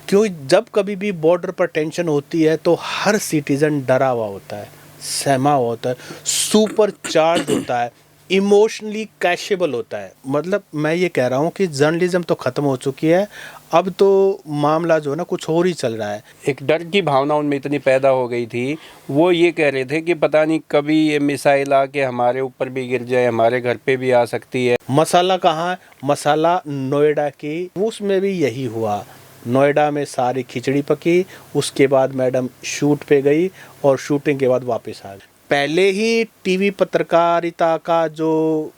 क्योंकि जब कभी भी बॉर्डर पर टेंशन होती है तो हर सिटीजन डरा हुआ होता है, सहमा हुआ होता है, सुपर चार्ज होता है, इमोशनली कैशेबल होता है। मतलब मैं ये कह रहा हूँ कि जर्नलिज्म तो ख़त्म हो चुकी है, अब तो मामला जो है ना कुछ और ही चल रहा है। एक डर की भावना उनमें इतनी पैदा हो गई थी, वो ये कह रहे थे कि पता नहीं कभी ये मिसाइल आके हमारे ऊपर भी गिर जाए, हमारे घर पे भी आ सकती है। मसाला कहाँ है? मसाला नोएडा की, उसमें भी यही हुआ। नोएडा में सारी खिचड़ी पकी, उसके बाद मैडम शूट पे गई और शूटिंग के बाद वापस आ गई। पहले ही टीवी पत्रकारिता का जो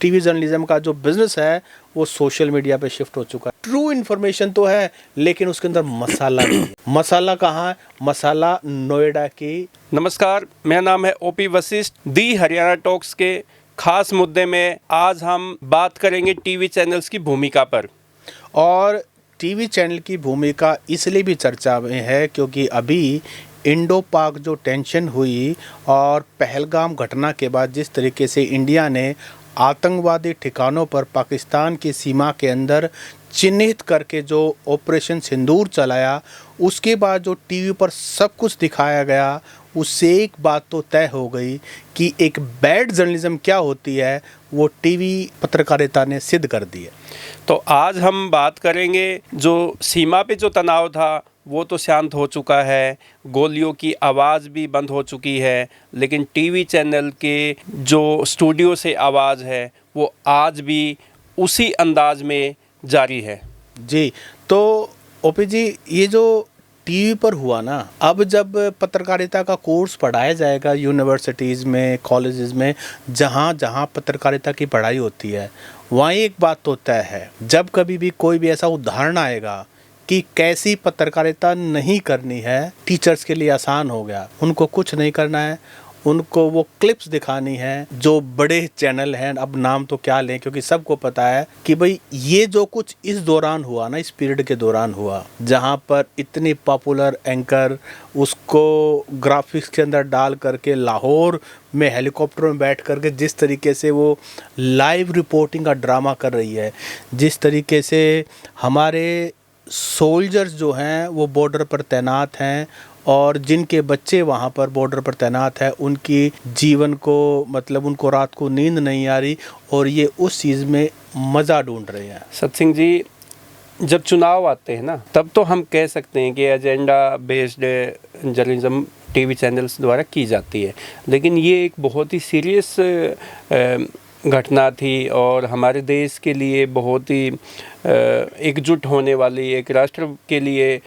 टीवी जर्नलिज्म का जो बिजनेस है वो सोशल मीडिया पे शिफ्ट हो चुका है। ट्रू इन्फॉर्मेशन तो है लेकिन उसके अंदर मसाला नहीं है। मसाला कहाँ है? मसाला नोएडा की। नमस्कार, मेरा नाम है ओपी वशिष्ठ। दी हरियाणा टॉक्स के खास मुद्दे में आज हम बात करेंगे टीवी चैनल्स की भूमिका पर। और टीवी चैनल की भूमिका इसलिए भी चर्चा में है क्योंकि अभी इंडो पाक जो टेंशन हुई और पहलगाम घटना के बाद जिस तरीके से इंडिया ने आतंकवादी ठिकानों पर पाकिस्तान की सीमा के अंदर चिन्हित करके जो ऑपरेशन सिंदूर चलाया, उसके बाद जो टीवी पर सब कुछ दिखाया गया, उससे एक बात तो तय हो गई कि एक बैड जर्नलिज्म क्या होती है वो टीवी पत्रकारिता ने सिद्ध कर दी है। तो आज हम बात करेंगे जो सीमा पे जो तनाव था वो तो शांत हो चुका है, गोलियों की आवाज़ भी बंद हो चुकी है, लेकिन टीवी चैनल के जो स्टूडियो से आवाज़ है वो आज भी उसी अंदाज में जारी है। जी, तो ओपी जी, ये जो टीवी पर हुआ ना, अब जब पत्रकारिता का कोर्स पढ़ाया जाएगा यूनिवर्सिटीज़ में, कॉलेजेस में, जहाँ जहाँ पत्रकारिता की पढ़ाई होती है, वहाँ एक बात तो तय है, जब कभी भी कोई भी ऐसा उदाहरण आएगा कि कैसी पत्रकारिता नहीं करनी है, टीचर्स के लिए आसान हो गया। उनको कुछ नहीं करना है, उनको वो क्लिप्स दिखानी है। जो बड़े चैनल हैं, अब नाम तो क्या लें क्योंकि सबको पता है कि भाई ये जो कुछ इस दौरान हुआ ना, इस पीरियड के दौरान हुआ, जहाँ पर इतनी पॉपुलर एंकर उसको ग्राफिक्स के अंदर डाल करके लाहौर में हेलीकॉप्टर में बैठ करके जिस तरीके से वो लाइव रिपोर्टिंग का ड्रामा कर रही है, जिस तरीके से हमारे सोल्जर्स जो हैं वो बॉर्डर पर तैनात हैं और जिनके बच्चे वहाँ पर बॉर्डर पर तैनात हैं, उनकी जीवन को मतलब उनको रात को नींद नहीं आ रही और ये उस चीज़ में मज़ा ढूंढ रहे हैं। सत्सिंह जी, जब चुनाव आते हैं ना तब तो हम कह सकते हैं कि agenda based journalism TV channels द्वारा की जाती है, लेकिन ये एक बहुत ही सीरियस घटना थी और हमारे देश के लिए बहुत ही एकजुट होने वाली, एक राष्ट्र के लिए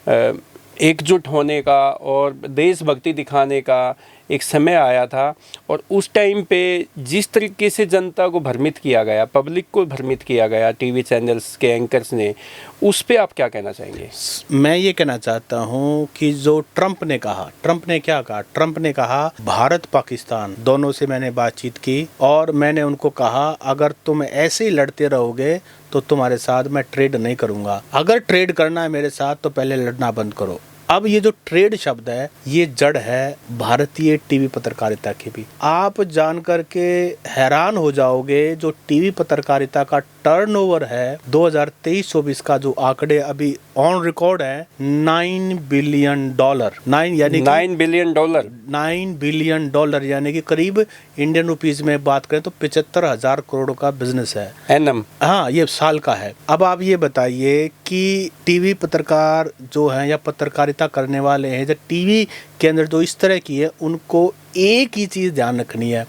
एकजुट होने का और देशभक्ति दिखाने का एक समय आया था। और उस टाइम पे जिस तरीके से जनता को भ्रमित किया गया, पब्लिक को भ्रमित किया गया टीवी चैनल्स के एंकर्स ने, उस पे आप क्या कहना चाहेंगे? मैं ये कहना चाहता हूँ कि जो ट्रंप ने कहा, ट्रंप ने क्या कहा? ट्रंप ने कहा भारत पाकिस्तान दोनों से मैंने बातचीत की और मैंने उनको कहा अगर तुम ऐसे ही लड़ते रहोगे तो तुम्हारे साथ मैं ट्रेड नहीं करूँगा। अगर ट्रेड करना है मेरे साथ तो पहले लड़ना बंद करो। अब ये जो ट्रेड शब्द है ये जड़ है भारतीय टीवी पत्रकारिता की भी। आप जान करके हैरान हो जाओगे जो टीवी पत्रकारिता का टर्नओवर है 2023-24 का जो आंकड़े अभी ऑन रिकॉर्ड है, $9 बिलियन। 9 बिलियन डॉलर यानी कि करीब इंडियन रुपीज में बात करें तो 75,000 करोड़ का बिजनेस है। एनम, हाँ, ये साल का है। अब आप ये बताइए कि टीवी पत्रकार जो हैं या पत्रकारिता करने वाले हैं, जो टीवी के अंदर जो इस तरह की है, उनको एक ही चीज़ ध्यान रखनी है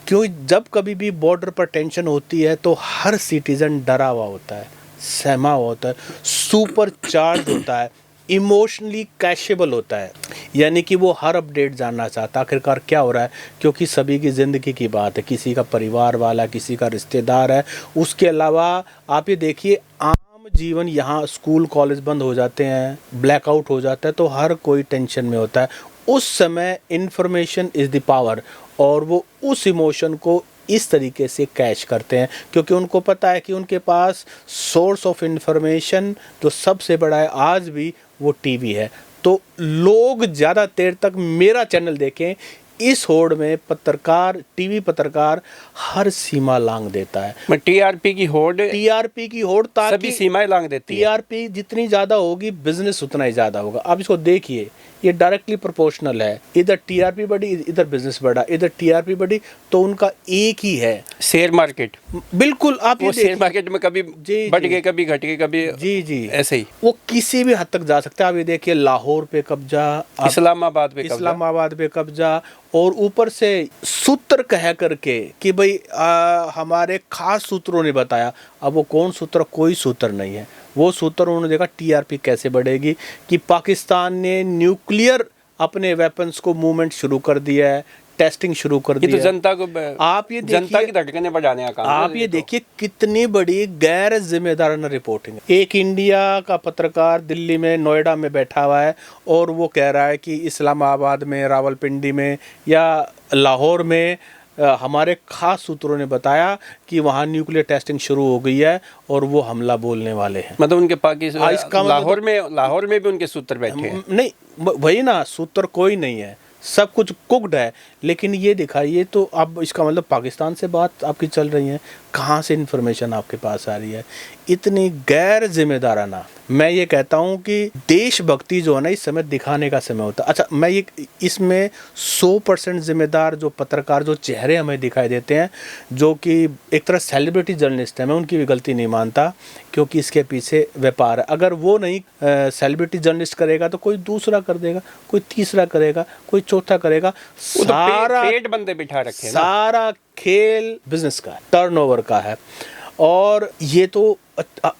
क्योंकि जब कभी भी बॉर्डर पर टेंशन होती है तो हर सिटीजन डरा हुआ होता है, सहमा हुआ होता है, सुपर चार्ज होता है, इमोशनली कैशेबल होता है, यानी कि वो हर अपडेट जानना चाहता है आखिरकार क्या हो रहा है, क्योंकि सभी की ज़िंदगी की बात है, किसी का परिवार वाला, किसी का रिश्तेदार है। उसके अलावा आप ये देखिए आम जीवन, यहाँ स्कूल कॉलेज बंद हो जाते हैं, ब्लैकआउट हो जाता है तो हर कोई टेंशन में होता है। उस समय इन्फॉर्मेशन इज़ द पावर और वो उस इमोशन को इस तरीके से कैच करते हैं क्योंकि उनको पता है कि उनके पास सोर्स ऑफ इन्फॉर्मेशन जो सबसे बड़ा है आज भी वो टीवी है। तो लोग ज़्यादा देर तक मेरा चैनल देखें इस होड़ में पत्रकार, टीवी पत्रकार हर सीमा लांघ देता है। मैं टीआरपी की होड़ टीआरपी की होड़, सभी ताकि सीमाएं लांघ देती है। टीआरपी जितनी ज्यादा होगी बिजनेस उतना ही ज्यादा होगा। आप इसको देखिए, ये डायरेक्टली प्रोपोर्शनल है। इधर टीआरपी बढ़ी, इधर बिजनेस बढ़ा, इधर टीआरपी बढ़ी, तो उनका एक ही है शेयर मार्केट। बिल्कुल। आप वो ये शेयर मार्केट में कभी जी, बढ़ जी। गए, कभी घट गए, कभी जी ऐसे ही। वो किसी भी हद तक जा सकता है। आप ये देखिए, लाहौर पे कब्जा, इस्लामाबाद पे कब्जा। इस्लामाबाद पे कब्जा, और ऊपर से सूत्र कह करके कि भाई हमारे खास सूत्रों ने बताया। अब वो कौन सूत्र? कोई सूत्र नहीं है। वो सूत्र उन्होंने देखा टीआरपी कैसे बढ़ेगी, कि पाकिस्तान ने न्यूक्लियर अपने वेपन्स को मूवमेंट शुरू कर दिया है, टेस्टिंग शुरू कर ये दिया तो है। जनता को, आप ये जनता देखिए, की धड़कनें बढ़ाने का काम है आप ये तो। देखिए कितनी बड़ी गैर जिम्मेदाराना रिपोर्टिंग है। एक इंडिया का पत्रकार दिल्ली में, नोएडा में बैठा हुआ है, और वो कह रहा है कि इस्लामाबाद में, रावलपिंडी में या लाहौर में हमारे खास सूत्रों ने बताया कि वहाँ न्यूक्लियर टेस्टिंग शुरू हो गई है और वो हमला बोलने वाले हैं। मतलब उनके इसका पाकिस्तान मतलब लाहौर में भी उनके सूत्र बैठे हैं। नहीं, वही ना, सूत्र कोई नहीं है, सब कुछ कुक्ड है। लेकिन ये दिखाइए तो अब इसका मतलब पाकिस्तान से बात आपकी चल रही है, कहाँ से इन्फॉर्मेशन आपके पास आ रही है? इतनी गैर जिम्मेदाराना। मैं ये कहता हूँ कि देशभक्ति जो है ना, इस समय दिखाने का समय होता है। अच्छा, मैं ये इसमें 100% जिम्मेदार जो पत्रकार, जो चेहरे हमें दिखाई देते हैं, जो कि एक तरह सेलिब्रिटी जर्नलिस्ट है, मैं उनकी भी गलती नहीं मानता, क्योंकि इसके पीछे व्यापार है। अगर वो नहीं सेलिब्रिटी जर्नलिस्ट करेगा तो कोई दूसरा कर देगा, कोई तीसरा करेगा, कोई चौथा करेगा। वो तो सारा पेट बंदे बिठा रखे हैं ना। सारा खेल बिजनेस का है, टर्नओवर का है। और ये तो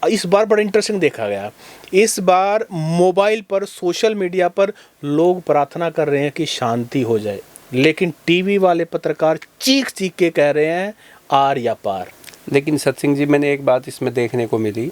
इस बार बड़ा इंटरेस्टिंग देखा गया। इस बार मोबाइल पर, सोशल मीडिया पर लोग प्रार्थना कर रहे हैं कि शांति हो जाए, लेकिन टीवी वाले पत्रकार चीख चीख के कह रहे हैं आर या पार। लेकिन सत्सिंह जी, मैंने एक बात इसमें देखने को मिली,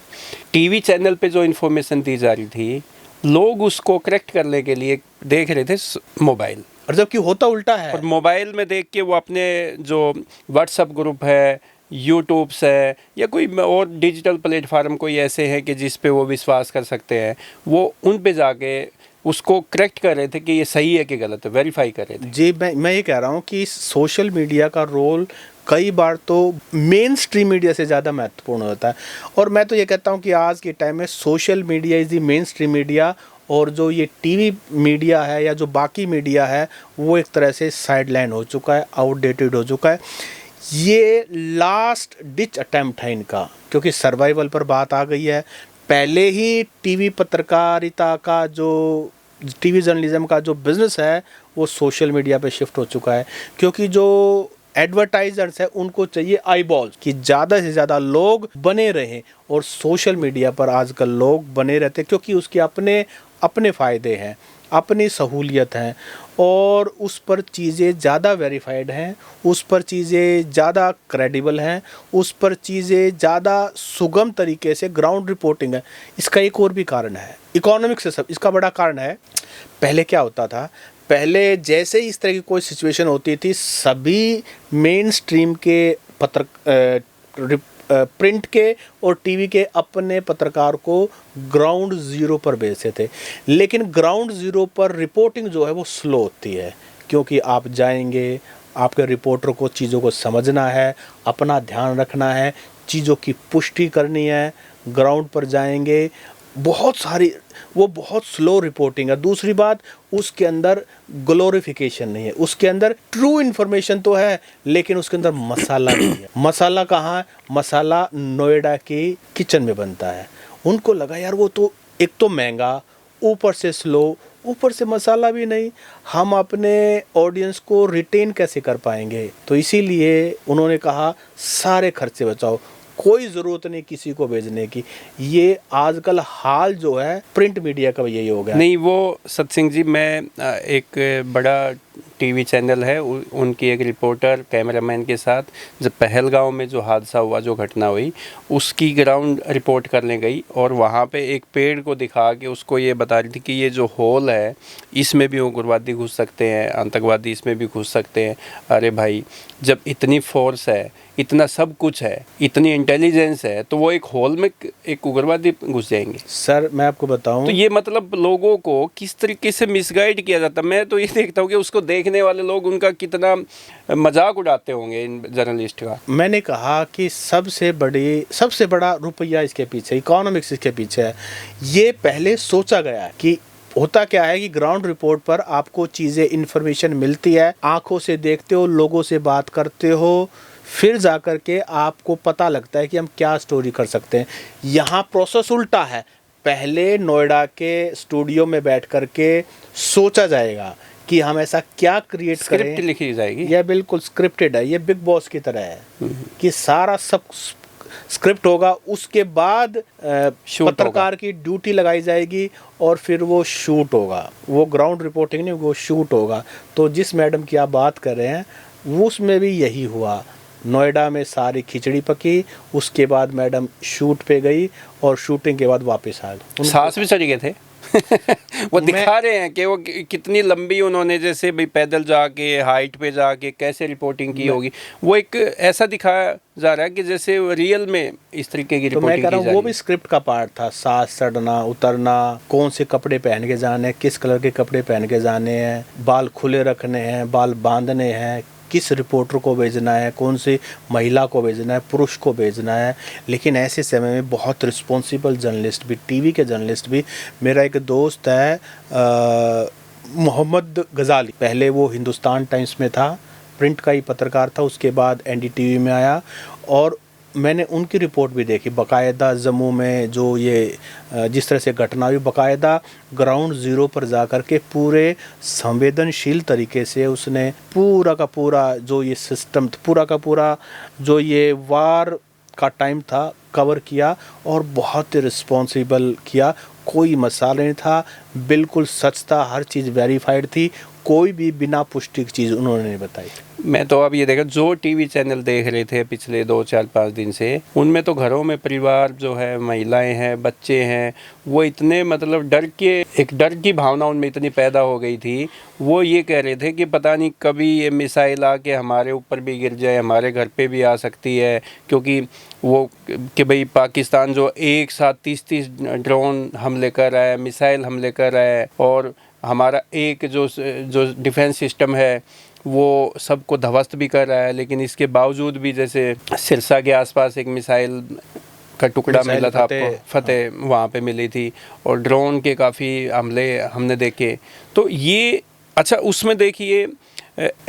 टीवी चैनल पे जो इन्फॉर्मेशन दी जा रही थी, लोग उसको करेक्ट करने के लिए देख रहे थे मोबाइल, और जबकि होता उल्टा है। और मोबाइल में देख के वो अपने जो व्हाट्सअप ग्रुप है, यूट्यूब्स है, या कोई और डिजिटल प्लेटफार्म कोई ऐसे हैं कि जिस पे वो विश्वास कर सकते हैं, वो उन पे जाके उसको करेक्ट कर रहे थे कि ये सही है कि गलत है, वेरीफाई कर रहे थे। जी, मैं ये कह रहा हूँ कि सोशल मीडिया का रोल कई बार तो मेन स्ट्रीम मीडिया से ज़्यादा महत्वपूर्ण होता है। और मैं तो ये कहता हूँ कि आज के टाइम में social media is the main stream media, और जो ये टीवी मीडिया है या जो बाकी मीडिया है, वो एक तरह से साइडलाइन हो चुका है, आउटडेटेड हो चुका है। ये लास्ट डिच अटेम्प्ट है इनका, क्योंकि सर्वाइवल पर बात आ गई है। पहले ही टीवी पत्रकारिता का, जो टीवी जर्नलिज्म का जो बिज़नेस है, वो सोशल मीडिया पे शिफ्ट हो चुका है, क्योंकि जो एडवर्टाइजर्स हैं उनको चाहिए आई बॉल्स, कि ज़्यादा से ज़्यादा लोग बने रहें, और सोशल मीडिया पर आजकल लोग बने रहते हैं, क्योंकि उसके अपने फ़ायदे हैं, अपनी सहूलियत हैं, और उस पर चीज़ें ज़्यादा वेरीफाइड हैं, उस पर चीज़ें ज़्यादा क्रेडिबल हैं, उस पर चीज़ें ज़्यादा सुगम तरीके से ग्राउंड रिपोर्टिंग है। इसका एक और भी कारण है, इकोनॉमिक से सब इसका बड़ा कारण है। पहले क्या होता था, पहले जैसे इस तरह की कोई सिचुएशन होती थी, सभी मेन स्ट्रीम के प्रिंट के और टीवी के अपने पत्रकार को ग्राउंड ज़ीरो पर भेजते थे। लेकिन ग्राउंड ज़ीरो पर रिपोर्टिंग जो है वो स्लो होती है, क्योंकि आप जाएंगे, आपके रिपोर्टर को चीज़ों को समझना है, अपना ध्यान रखना है, चीज़ों की पुष्टि करनी है, ग्राउंड पर जाएंगे, बहुत स्लो रिपोर्टिंग है। दूसरी बात, उसके अंदर ग्लोरिफिकेशन नहीं है, उसके अंदर ट्रू इन्फॉर्मेशन तो है, लेकिन उसके अंदर मसाला नहीं है। मसाला कहाँ है? मसाला नोएडा के किचन में बनता है। उनको लगा यार वो तो एक तो महंगा, ऊपर से स्लो, ऊपर से मसाला भी नहीं, हम अपने ऑडियंस को रिटेन कैसे कर पाएंगे? तो इसीलिए उन्होंने कहा सारे खर्चे बचाओ, कोई ज़रूरत नहीं किसी को भेजने की। ये आजकल हाल जो है प्रिंट मीडिया का यही हो गया। नहीं, वो सत्सिंह जी, मैं एक बड़ा टीवी चैनल है, उनकी एक रिपोर्टर कैमरामैन के साथ जब पहलगांव में जो हादसा हुआ, जो घटना हुई, उसकी ग्राउंड रिपोर्ट करने गई, और वहाँ पे एक पेड़ को दिखा के उसको ये बता रही थी कि ये जो होल है, इसमें भी उग्रवादी घुस सकते हैं, आतंकवादी इसमें भी घुस सकते हैं। अरे भाई, जब इतनी फोर्स है, इतना सब कुछ है, इतनी इंटेलिजेंस है, तो वो एक होल में एक उग्रवादी घुस जाएंगे? सर मैं आपको बताऊं, तो ये मतलब लोगों को किस तरीके से मिसगाइड किया जाता है। मैं तो ये देखता हूँ कि उसको देखने देखने वाले लोग उनका कितना मजाक उड़ाते होंगे इन जर्नलिस्ट का। मैंने कहा कि सबसे बड़ा रुपया इसके पीछे, इकोनॉमिक्स इसके पीछे है। ये पहले सोचा गया है कि होता क्या है कि ग्राउंड रिपोर्ट पर आपको चीज़ें इन्फॉर्मेशन मिलती है, आंखों से देखते हो, लोगों से बात करते हो, फिर जाकर के आपको पता लगता है कि हम क्या स्टोरी कर सकते हैं। यहाँ प्रोसेस उल्टा है, पहले नोएडा के स्टूडियो में बैठ कर के सोचा जाएगा कि हम ऐसा क्या क्रिएट करें, स्क्रिप्ट लिखी जाएगी। यह बिल्कुल स्क्रिप्टेड है, ये बिग बॉस की तरह है कि सारा सब स्क्रिप्ट होगा, उसके बाद पत्रकार की ड्यूटी लगाई जाएगी और फिर वो शूट होगा। वो ग्राउंड रिपोर्टिंग नहीं, वो शूट होगा। तो जिस मैडम की आप बात कर रहे हैं उसमें भी यही हुआ। नोएडा में सारी खिचड़ी पकी, उसके बाद मैडम शूट पे गई और शूटिंग के बाद वापस आ गई। सांस भी चढ़ गए थे। वो दिखा रहे हैं कि वो कितनी लंबी उन्होंने जैसे भाई पैदल जाके हाइट पे जाके कैसे रिपोर्टिंग की होगी, वो एक ऐसा दिखाया जा रहा है कि जैसे रियल में इस तरीके की रिपोर्टिंग की जा रही है। वो भी स्क्रिप्ट का पार्ट था, सांस चढ़ना उतरना, कौन से कपड़े पहन के जाने, किस कलर के कपड़े पहन के जाने हैं, बाल खुले रखने हैं, बाल बांधने हैं, किस रिपोर्टर को भेजना है, कौन सी महिला को भेजना है, पुरुष को भेजना है। लेकिन ऐसे समय में बहुत रिस्पॉन्सिबल जर्नलिस्ट भी, टीवी के जर्नलिस्ट भी, मेरा एक दोस्त है मोहम्मद गजाली, पहले वो हिंदुस्तान टाइम्स में था, प्रिंट का ही पत्रकार था, उसके बाद एनडीटीवी में आया और मैंने उनकी रिपोर्ट भी देखी बाकायदा। जम्मू में जो ये जिस तरह से घटना हुई, बाकायदा ग्राउंड ज़ीरो पर जा कर के पूरे संवेदनशील तरीके से उसने पूरा का पूरा जो ये सिस्टम, पूरा का पूरा जो ये वार का टाइम था कवर किया और बहुत ही रिस्पॉन्सिबल किया। कोई मसाला नहीं था, बिल्कुल सच था, हर चीज़ वेरीफाइड थी, कोई भी बिना पुष्टि की चीज़ उन्होंने नहीं बताई। मैं तो अब ये देखा, जो टीवी चैनल देख रहे थे पिछले 2-4-5 दिन से, उनमें तो घरों में परिवार जो है, महिलाएं हैं, बच्चे हैं, वो इतने मतलब एक डर की भावना उनमें इतनी पैदा हो गई थी। वो ये कह रहे थे कि पता नहीं कभी ये मिसाइल आके हमारे ऊपर भी गिर जाए, हमारे घर पे भी आ सकती है, क्योंकि वो कि भाई पाकिस्तान जो एक साथ 30-30 ड्रोन हमले कर रहा है, मिसाइल हमले कर रहा है और हमारा एक जो डिफेंस सिस्टम है वो सबको ध्वस्त भी कर रहा है। लेकिन इसके बावजूद भी जैसे सिरसा के आसपास एक मिसाइल का टुकड़ा मिला था आपको, फतेह वहाँ पे मिली थी, और ड्रोन के काफ़ी हमले हमने देखे। तो ये अच्छा, उसमें देखिए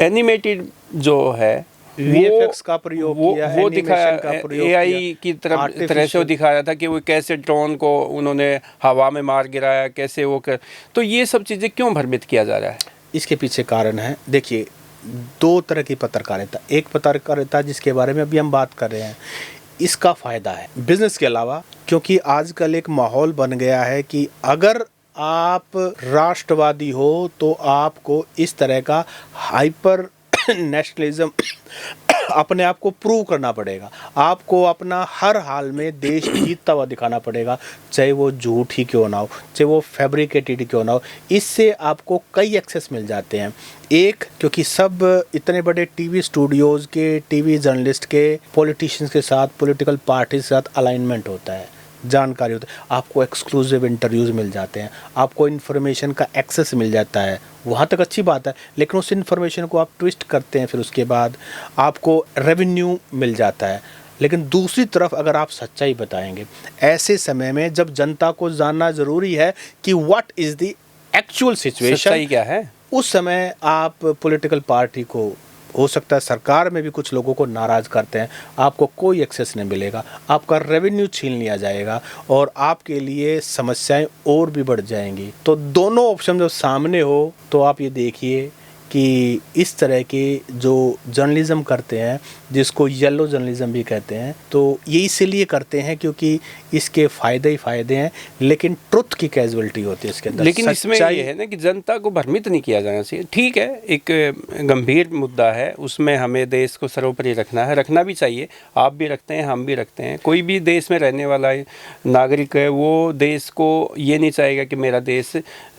एनिमेटेड जो है VFX का प्रयोग किया, वो दिखाया, AI की तरह से दिखाया था कि वो कैसे ड्रोन को उन्होंने हवा में मार गिराया, कैसे वो कर। तो ये सब चीज़ें क्यों भ्रमित किया जा रहा है? इसके पीछे कारण है, देखिए, दो तरह की पत्रकारिता। एक पत्रकारिता जिसके बारे में अभी हम बात कर रहे हैं, इसका फ़ायदा है बिजनेस के अलावा, क्योंकि आजकल एक माहौल बन गया है कि अगर आप राष्ट्रवादी हो तो आपको इस तरह का हाइपर नेशनलिज्म अपने आप को प्रूव करना पड़ेगा, आपको अपना हर हाल में देश जीतता हुआ दिखाना पड़ेगा, चाहे वो झूठ ही क्यों ना हो, चाहे वो फैब्रिकेटेड क्यों ना हो। इससे आपको कई एक्सेस मिल जाते हैं। एक, क्योंकि सब इतने बड़े टीवी स्टूडियोज़ के, टीवी जर्नलिस्ट के, पॉलिटिशियंस के साथ, पॉलिटिकल पार्टी के साथ अलाइनमेंट होता है, जानकारी होती है, आपको एक्सक्लूसिव इंटरव्यूज़ मिल जाते हैं, आपको इन्फॉर्मेशन का एक्सेस मिल जाता है, वहाँ तक अच्छी बात है। लेकिन उस इन्फॉर्मेशन को आप ट्विस्ट करते हैं, फिर उसके बाद आपको रेवेन्यू मिल जाता है। लेकिन दूसरी तरफ अगर आप सच्चाई बताएंगे, ऐसे समय में जब जनता को जानना ज़रूरी है कि what is the actual situation, सच्चाई क्या है, उस समय आप पॉलिटिकल पार्टी को, हो सकता है सरकार में भी कुछ लोगों को नाराज़ करते हैं, आपको कोई एक्सेस नहीं मिलेगा, आपका रेवेन्यू छीन लिया जाएगा और आपके लिए समस्याएं और भी बढ़ जाएंगी। तो दोनों ऑप्शन जब सामने हो तो आप ये देखिए कि इस तरह के जो जर्नलिज्म करते हैं, जिसको येलो जर्नलिज्म भी कहते हैं, तो ये इसीलिए करते हैं क्योंकि इसके फ़ायदे ही फ़ायदे हैं, लेकिन ट्रुथ की कैजुअलिटी होती है इसके अंदर। लेकिन इसमें ये है ना कि जनता को भ्रमित नहीं किया जाना चाहिए। ठीक है, एक गंभीर मुद्दा है, उसमें हमें देश को सर्वोपरि रखना है, रखना भी चाहिए। आप भी रखते हैं, हम भी रखते हैं, कोई भी देश में रहने वाला नागरिक है वो देश को ये नहीं चाहेगा कि मेरा देश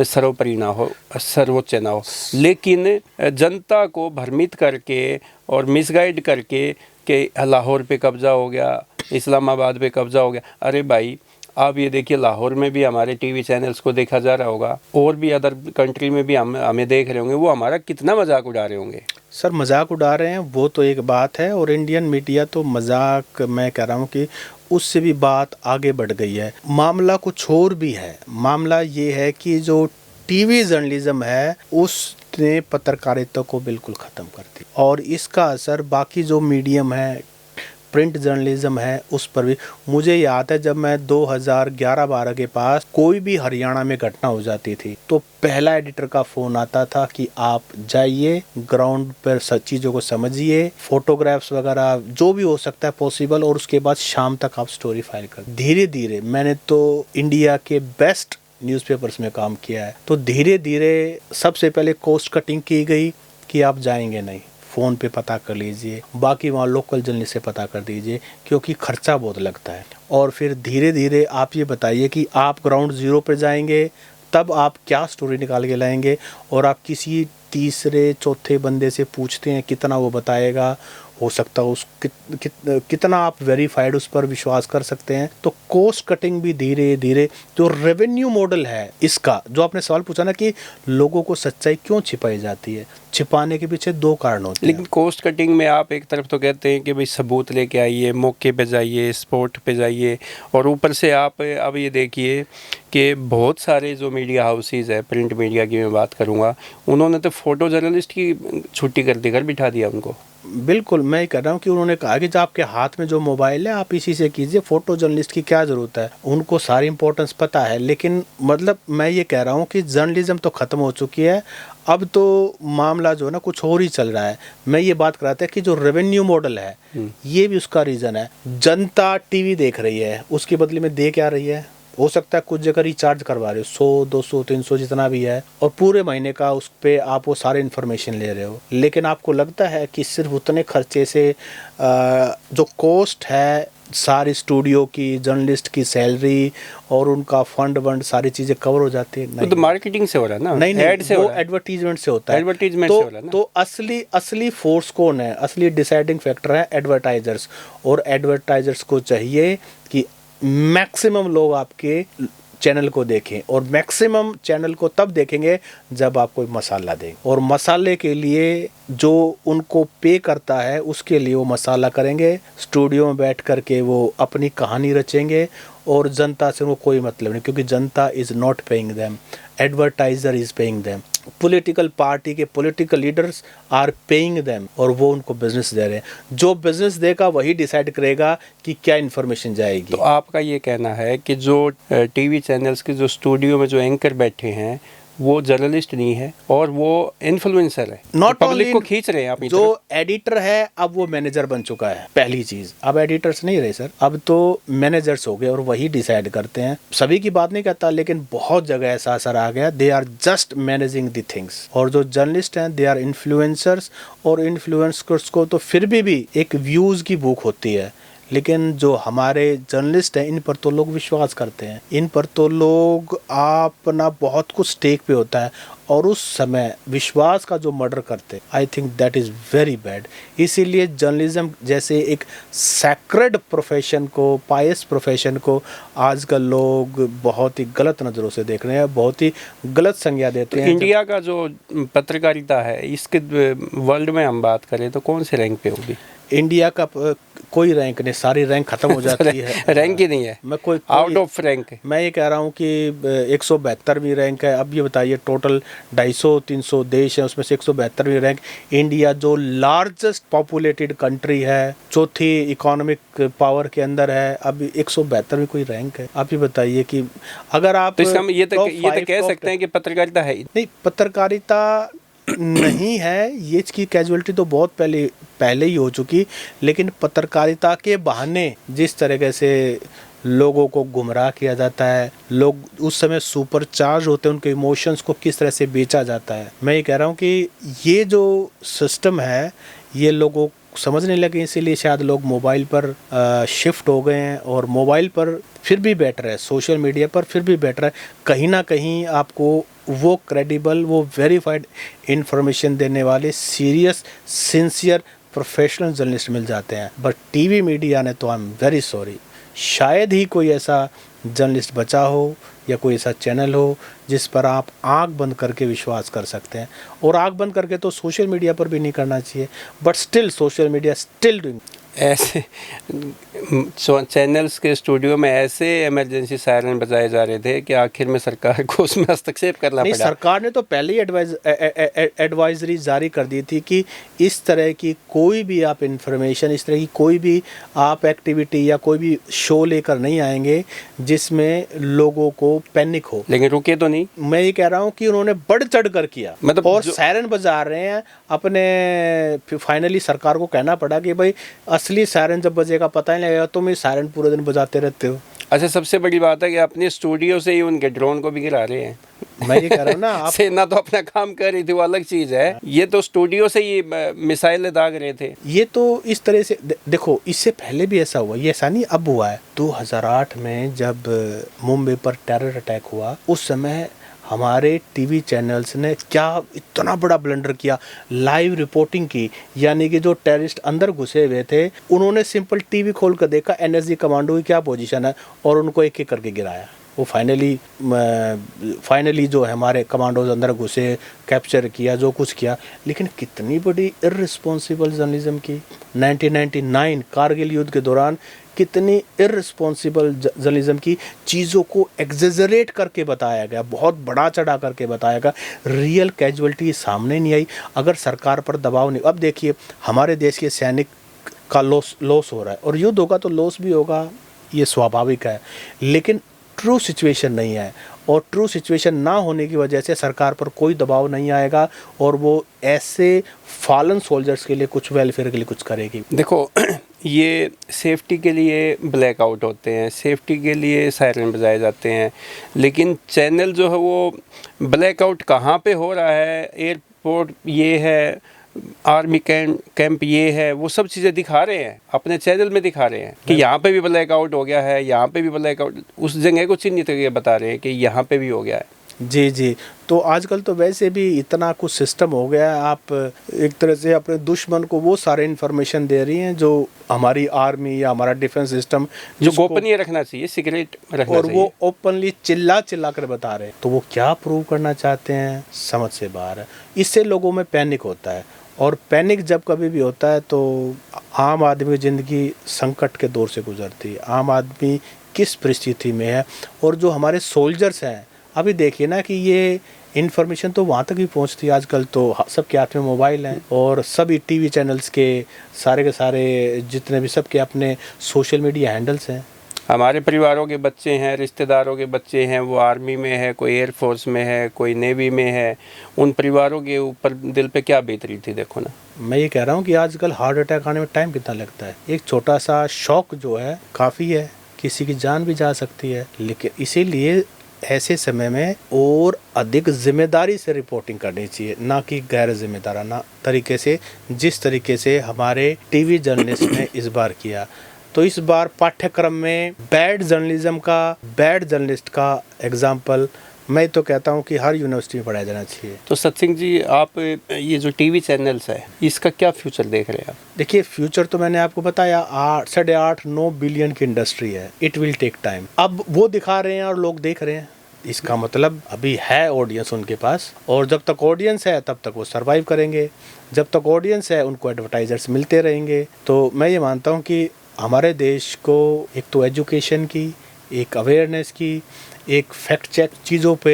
सर्वोपरि ना हो, सर्वोच्च ना हो। लेकिन जनता को भ्रमित करके और मिसगाइड करके कि लाहौर पे कब्ज़ा हो गया, इस्लामाबाद पे कब्ज़ा हो गया, अरे भाई आप ये देखिए लाहौर में भी हमारे टीवी चैनल्स को देखा जा रहा होगा, और भी अदर कंट्री में भी हमें देख रहे होंगे, वो हमारा कितना मजाक उड़ा रहे होंगे। सर मजाक उड़ा रहे हैं वो तो एक बात है, और इंडियन मीडिया तो मजाक, मैं कह रहा हूँ कि उससे भी बात आगे बढ़ गई है। मामला कुछ और भी है। मामला ये है कि जो टीवी जर्नलिज्म है उसने पत्रकारिता को बिल्कुल ख़त्म कर दी, और इसका असर बाकी जो मीडियम है, प्रिंट जर्नलिज्म है, उस पर भी। मुझे याद है जब मैं 2011-12 के पास कोई भी हरियाणा में घटना हो जाती थी तो पहला एडिटर का फ़ोन आता था कि आप जाइए ग्राउंड पर सब चीज़ों को समझिए, फोटोग्राफ्स वगैरह जो भी हो सकता है पॉसिबल, और उसके बाद शाम तक आप स्टोरी फाइल कर। धीरे धीरे मैंने तो इंडिया के बेस्ट न्यूज़पेपर्स में काम किया है, तो धीरे धीरे सबसे पहले कॉस्ट कटिंग की गई कि आप जाएंगे नहीं, फ़ोन पे पता कर लीजिए, बाकी वहाँ लोकल जर्नलिस्ट से पता कर दीजिए, क्योंकि खर्चा बहुत लगता है। और फिर धीरे धीरे आप ये बताइए कि आप ग्राउंड ज़ीरो पे जाएंगे तब आप क्या स्टोरी निकाल के लाएंगे, और आप किसी तीसरे चौथे बंदे से पूछते हैं कितना वो बताएगा, हो सकता है उस कितना आप वेरीफाइड उस पर विश्वास कर सकते हैं। तो कॉस्ट कटिंग भी धीरे धीरे, जो रेवेन्यू मॉडल है इसका, जो आपने सवाल पूछा ना कि लोगों को सच्चाई क्यों छिपाई जाती है, छिपाने के पीछे दो कारण होते हैं। लेकिन कॉस्ट कटिंग में आप एक तरफ तो कहते हैं कि भाई सबूत लेके आइए, मौके पे जाइए, स्पॉट पे जाइए, और ऊपर से आप अब ये देखिए कि बहुत सारे जो मीडिया हाउसेज है, प्रिंट मीडिया की मैं बात करूँगा, उन्होंने तो फोटो जर्नलिस्ट की छुट्टी कर दी, घर बिठा दिया उनको। बिल्कुल, मैं कह रहा हूँ कि उन्होंने कहा कि जो आपके हाथ में जो मोबाइल है आप इसी से कीजिए, फोटो जर्नलिस्ट की क्या ज़रूरत है, उनको सारी इंपॉर्टेंस पता है। लेकिन मतलब मैं ये कह रहा हूँ कि जर्नलिज्म तो ख़त्म हो चुकी है, अब तो मामला जो है ना कुछ और ही चल रहा है। मैं ये बात कर रहा था कि जो रेवेन्यू मॉडल है ये भी उसका रीज़न है। जनता टीवी देख रही है, उसके बदले में दे क्या रही है, हो सकता है कुछ जगह रिचार्ज करवा रहे हो 100, 200, 300 जितना भी है, और पूरे महीने का उस पे आप वो सारे इन्फॉर्मेशन ले रहे हो। लेकिन आपको लगता है कि सिर्फ उतने खर्चे से जो कॉस्ट है सारी स्टूडियो की, जर्नलिस्ट की सैलरी और उनका फंड वंड सारी चीज़ें कवर हो जाती है? नहीं, तो मार्केटिंग से हो रहा है ना, नहीं, ऐड से वो हो रहा है, एडवर्टीजमेंट से होता है। एडवर्टीजमेंट से हो रहा है ना। तो असली फोर्स कौन है, असली डिसाइडिंग फैक्टर है एडवर्टाइजर्स, और एडवर्टाइजर्स को चाहिए कि मैक्सिमम लोग आपके चैनल को देखें, और मैक्सिमम चैनल को तब देखेंगे जब आप कोई मसाला दें, और मसाले के लिए जो उनको पे करता है उसके लिए वो मसाला करेंगे, स्टूडियो में बैठ कर के वो अपनी कहानी रचेंगे, और जनता से उनको कोई मतलब नहीं, क्योंकि जनता is not paying them, advertiser is paying them. Political party के political leaders are paying them, और वो उनको बिजनेस दे रहे हैं। जो बिजनेस देगा वही डिसाइड करेगा कि क्या इन्फॉर्मेशन जाएगी। तो आपका ये कहना है कि जो टीवी चैनल्स के जो स्टूडियो में जो एंकर बैठे हैं वो जर्नलिस्ट नहीं है, और वो इन्फ्लुएंसर है, नॉट पब्लिक को खींच रहे हैं अपनी जो तरफ। एडिटर है अब वो मैनेजर बन चुका है। पहली चीज, अब एडिटर्स नहीं रहे सर, अब तो मैनेजर्स हो गए, और वही डिसाइड करते हैं। सभी की बात नहीं करता, लेकिन बहुत जगह ऐसा असर आ गया, they are just managing the things. और जो जर्नलिस्ट हैं दे आर इन्फ्लुएंसर्स, और इन्फ्लुएंसर्स को तो फिर भी एक व्यूज की भूख होती है, लेकिन जो हमारे जर्नलिस्ट हैं इन पर तो लोग विश्वास करते हैं, इन पर तो लोग अपना बहुत कुछ स्टेक पे होता है, और उस समय विश्वास का जो मर्डर करते, I think that is very bad. इसीलिए जर्नलिज्म जैसे एक सैक्रेड प्रोफेशन को, पायस प्रोफेशन को आजकल लोग बहुत ही गलत नज़रों से देख रहे हैं, बहुत ही गलत संज्ञा देते हैं। इंडिया का जो पत्रकारिता है इसके वर्ल्ड में हम बात करें तो कौन से रैंक पे होगी? इंडिया का कोई रैंक नहीं, सारी रैंक खत्म हो जाती है। रैंक ही नहीं है, मैं कोई आउट ऑफ रैंक। मैं ये कह रहा हूँ कि 172वीं रैंक है। अब ये बताइए टोटल 250-300 देश है, उसमें से 172वीं रैंक। इंडिया जो लार्जेस्ट पॉपुलेटेड कंट्री है, चौथी इकोनॉमिक पावर के अंदर है, अब 172वीं कोई रैंक है। आप ये बताइए कि अगर आप तो इसका ये तो कह सकते हैं कि पत्रकारिता है नहीं, पत्रकारिता नहीं है, ये इसकी कैजुअलिटी तो बहुत पहले ही हो चुकी। लेकिन पत्रकारिता के बहाने जिस तरीके से लोगों को गुमराह किया जाता है, लोग उस समय सुपर चार्ज होते हैं, उनके इमोशंस को किस तरह से बेचा जाता है। मैं ये कह रहा हूँ कि ये जो सिस्टम है ये लोगों समझने लगे, इसीलिए शायद लोग मोबाइल पर शिफ्ट हो गए हैं, और मोबाइल पर फिर भी बेटर है, सोशल मीडिया पर फिर भी बेटर है। कहीं ना कहीं आपको वो क्रेडिबल, वो वेरीफाइड इंफॉर्मेशन देने वाले सीरियस, सिंसियर, प्रोफेशनल जर्नलिस्ट मिल जाते हैं। बट टीवी मीडिया ने तो, आई एम वेरी सॉरी, शायद ही कोई ऐसा जर्नलिस्ट बचा हो या कोई ऐसा चैनल हो जिस पर आप आंख बंद करके विश्वास कर सकते हैं। और आंख बंद करके तो सोशल मीडिया पर भी नहीं करना चाहिए, but still social media still doing. ऐसे चैनल्स के स्टूडियो में ऐसे इमरजेंसी सायरन बजाए जा रहे थे कि आखिर में सरकार को उसमें हस्तक्षेप करना नहीं, पड़ा। सरकार ने तो पहले ही एडवाइजरी जारी कर दी थी कि इस तरह की कोई भी आप इंफॉर्मेशन, इस तरह की कोई भी आप एक्टिविटी या कोई भी शो लेकर नहीं आएंगे जिसमें लोगों को पैनिक हो। लेकिन रुके तो नहीं। मैं ये कह रहा हूँ कि उन्होंने बढ़ चढ़ कर किया, मतलब और सायरन बजा रहे हैं अपने। फाइनली सरकार को कहना पड़ा कि भाई असली सायरन जब बजेगा पता ही नहीं लगेगा, तुम ये सायरन पूरे दिन बजाते रहते हो। अच्छा, सबसे बड़ी बात है कि अपने स्टूडियो से ही उनके ड्रोन को भी गिरा रहे हैं। मैं ये कह रहा हूँ ना, आप सेना तो अपना काम कर रही थी, वो अलग चीज़ है। ये तो स्टूडियो से ही मिसाइलें दाग रहे थे। ये तो इस तरह से देखो, इससे पहले भी ऐसा हुआ, ये ऐसा नहीं अब हुआ है। 2008 में जब मुंबई पर टेरर अटैक हुआ, उस समय हमारे टीवी चैनल्स ने क्या इतना बड़ा ब्लंडर किया, लाइव रिपोर्टिंग की। यानी कि जो टेररिस्ट अंदर घुसे हुए थे, उन्होंने सिंपल टीवी खोल कर देखा एनएसजी कमांडो की क्या पोजीशन है, और उनको एक एक करके गिराया। वो फाइनली जो है हमारे कमांडोज अंदर घुसे, कैप्चर किया, जो कुछ किया। लेकिन कितनी बड़ी इर्रिस्पॉन्सिबल जर्नलिज्म की। 1999 कारगिल युद्ध के दौरान कितनी इर्रिस्पॉन्सिबल जर्नलिज्म की, चीज़ों को एग्जेजरेट करके बताया गया, बहुत बड़ा चढ़ा करके बताया गया। रियल कैजुअलिटी सामने नहीं आई। अगर सरकार पर दबाव नहीं, अब देखिए हमारे देश के सैनिक का लॉस हो रहा है, और युद्ध होगा तो लॉस भी होगा, ये स्वाभाविक है। लेकिन ट्रू सिचुएशन नहीं है, और ट्रू सिचुएशन ना होने की वजह से सरकार पर कोई दबाव नहीं आएगा, और वो ऐसे फॉलन सोल्जर्स के लिए कुछ वेलफेयर के लिए कुछ करेगी। देखो, ये सेफ्टी के लिए ब्लैकआउट होते हैं, सेफ्टी के लिए सायरन बजाए जाते हैं, लेकिन चैनल जो है वो ब्लैकआउट कहाँ पे हो रहा है, एयरपोर्ट ये है, आर्मी कैंप ये है, वो सब चीज़ें दिखा रहे हैं, अपने चैनल में दिखा रहे हैं कि यहाँ पे भी ब्लैकआउट हो गया है, यहाँ पे भी ब्लैकआउट, उस जगह को चिन्हित करके बता रहे हैं कि यहाँ पे भी हो गया है। जी जी, तो आजकल तो वैसे भी इतना कुछ सिस्टम हो गया है, आप एक तरह से अपने दुश्मन को वो सारे इन्फॉर्मेशन दे रही हैं जो हमारी आर्मी या हमारा डिफेंस सिस्टम जो गोपनीय रखना चाहिए, सीक्रेट रखना और चाहिए, वो ओपनली चिल्ला कर बता रहे हैं। तो वो क्या प्रूव करना चाहते हैं, समझ से बाहर है। इससे लोगों में पैनिक होता है, और पैनिक जब कभी भी होता है तो आम आदमी की ज़िंदगी संकट के दौर से गुजरती है। आम आदमी किस परिस्थिति में है, और जो हमारे सोल्जर्स हैं, अभी देखिए ना कि ये इन्फॉर्मेशन तो वहाँ तक भी पहुँचती है। आजकल तो सबके हाथ में मोबाइल हैं, और सभी टीवी चैनल्स के सारे जितने भी सबके अपने सोशल मीडिया हैंडल्स हैं। हमारे परिवारों के बच्चे हैं, रिश्तेदारों के बच्चे हैं, वो आर्मी में है, कोई एयरफोर्स में है, कोई नेवी में है, उन परिवारों के ऊपर दिल पे क्या बीत रही थी, देखो ना। मैं ये कह रहा हूँ कि आजकल हार्ट अटैक आने में टाइम कितना लगता है। एक छोटा सा शॉक जो है काफ़ी है, किसी की जान भी जा सकती है। लेकिन इसीलिए ऐसे समय में और अधिक जिम्मेदारी से रिपोर्टिंग करनी चाहिए, ना कि गैर जिम्मेदाराना तरीके से, जिस तरीके से हमारे टीवी जर्नलिस्ट ने इस बार किया। तो इस बार पाठ्यक्रम में बैड जर्नलिस्ट का एग्जाम्पल मैं तो कहता हूँ कि हर यूनिवर्सिटी में पढ़ाया जाना चाहिए। तो सत्सिंह जी, आप ये जो टीवी चैनल्स है, इसका क्या फ्यूचर देख रहे हैं आप? देखिए, फ्यूचर तो मैंने आपको बताया, 8.5-9 बिलियन की इंडस्ट्री है। It will take time. अब वो दिखा रहे हैं और लोग देख रहे हैं, इसका मतलब अभी है ऑडियंस उनके पास, और जब तक ऑडियंस है तब तक वो सरवाइव करेंगे। जब तक ऑडियंस है उनको एडवर्टाइजर्स मिलते रहेंगे। तो मैं ये मानता हूँ कि हमारे देश को एक तो एजुकेशन की, एक अवेयरनेस की, एक फैक्ट चेक चीज़ों पे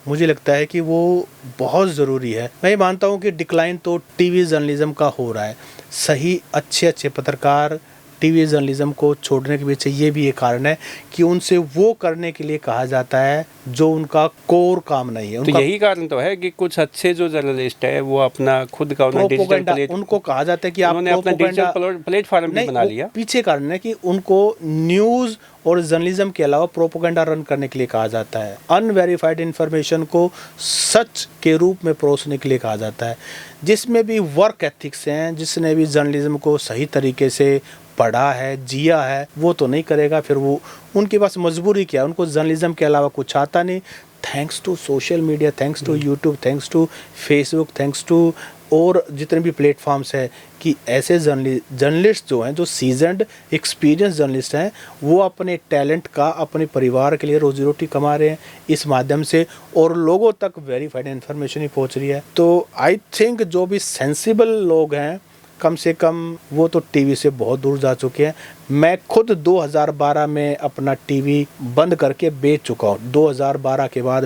मुझे लगता है कि वो बहुत ज़रूरी है। मैं ये मानता हूँ कि डिक्लाइन तो टीवी जर्नलिज्म का हो रहा है। सही अच्छे पत्रकार टीवी जर्नलिज्म को छोड़ने के पीछे ये भी एक कारण है कि उनसे वो करने के लिए कहा जाता है जो उनका कोर काम नहीं है। तो यही कारण तो है कि कुछ अच्छे जो जर्नलिस्ट है वो अपना खुद का उनको कहा जाता है कि आपने अपना डिजिटल प्लेटफॉर्म भी बना लिया। पीछे कारण है कि उनको न्यूज़ और जर्नलिज्म के अलावा प्रोपोगेंडा रन करने के लिए कहा जाता है। अनवेरीफाइड इन्फॉर्मेशन को सच के रूप में परोसने के लिए कहा जाता है। जिसमें भी वर्क एथिक्स हैं, जिसने भी जर्नलिज्म को सही तरीके से पढ़ा है, जिया है, वो तो नहीं करेगा। फिर वो उनके पास मजबूरी क्या है, उनको जर्नलिज्म के अलावा कुछ आता नहीं। Thanks to social media, thanks to YouTube, thanks to Facebook, thanks to और जितने भी प्लेटफॉर्म्स हैं कि ऐसे जर्नलिस्ट जो हैं, जो सीजनड एक्सपीरियंस जर्नलिस्ट हैं, वो अपने टैलेंट का अपने परिवार के लिए रोजी रोटी कमा रहे हैं इस माध्यम से, और लोगों तक वेरीफाइड इन्फॉर्मेशन ही पहुंच रही है। तो आई थिंक जो भी सेंसिबल लोग हैं कम से कम वो तो टीवी से बहुत दूर जा चुके हैं। मैं खुद 2012 में अपना टीवी बंद करके बेच चुका हूँ। 2012 के बाद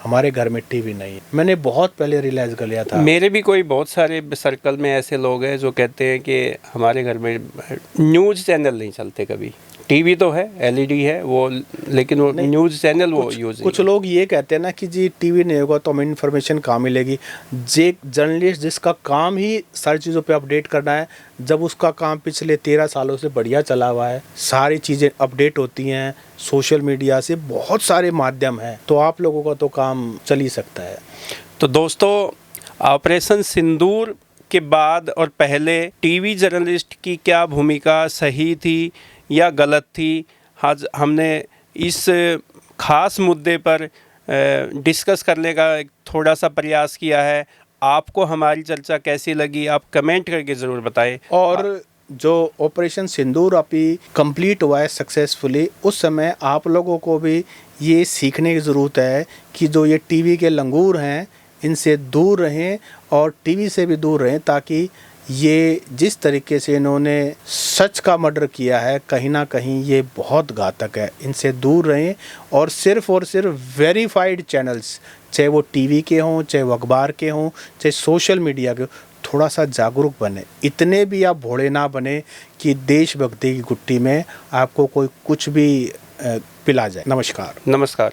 हमारे घर में टीवी नहीं है। मैंने बहुत पहले रियलाइज़ कर लिया था। मेरे भी कोई बहुत सारे सर्कल में ऐसे लोग हैं जो कहते हैं कि हमारे घर में न्यूज़ चैनल नहीं चलते कभी। टीवी तो है, एलईडी है वो, लेकिन वो न्यूज़ चैनल वो यूज़ कुछ लोग ये कहते हैं ना कि जी टीवी नहीं होगा तो हमें इन्फॉर्मेशन कहाँ मिलेगी। जे जर्नलिस्ट जिसका काम ही सारी चीज़ों पे अपडेट करना है, जब उसका काम पिछले 13 सालों से बढ़िया चला हुआ है, सारी चीज़ें अपडेट होती हैं सोशल मीडिया से, बहुत सारे माध्यम हैं, तो आप लोगों का तो काम चल ही सकता है। तो दोस्तों, ऑपरेशन सिंदूर के बाद और पहले टीवी जर्नलिस्ट की क्या भूमिका सही थी या गलत थी, आज हमने इस खास मुद्दे पर डिस्कस करने का थोड़ा सा प्रयास किया है। आपको हमारी चर्चा कैसी लगी, आप कमेंट करके ज़रूर बताएं। और जो ऑपरेशन सिंदूर अभी कंप्लीट हुआ है सक्सेसफुली, उस समय आप लोगों को भी ये सीखने की ज़रूरत है कि जो ये टीवी के लंगूर हैं इनसे दूर रहें और टीवी से भी दूर रहें, ताकि ये जिस तरीके से इन्होंने सच का मर्डर किया है, कहीं ना कहीं ये बहुत घातक है। इनसे दूर रहें और सिर्फ वेरीफाइड चैनल्स, चाहे वो टीवी के हों, चाहे वो अखबार के हों, चाहे सोशल मीडिया के हों, थोड़ा सा जागरूक बने। इतने भी आप भोले ना बने कि देशभक्ति की गुट्टी में आपको कोई कुछ भी पिला जाए। नमस्कार। नमस्कार।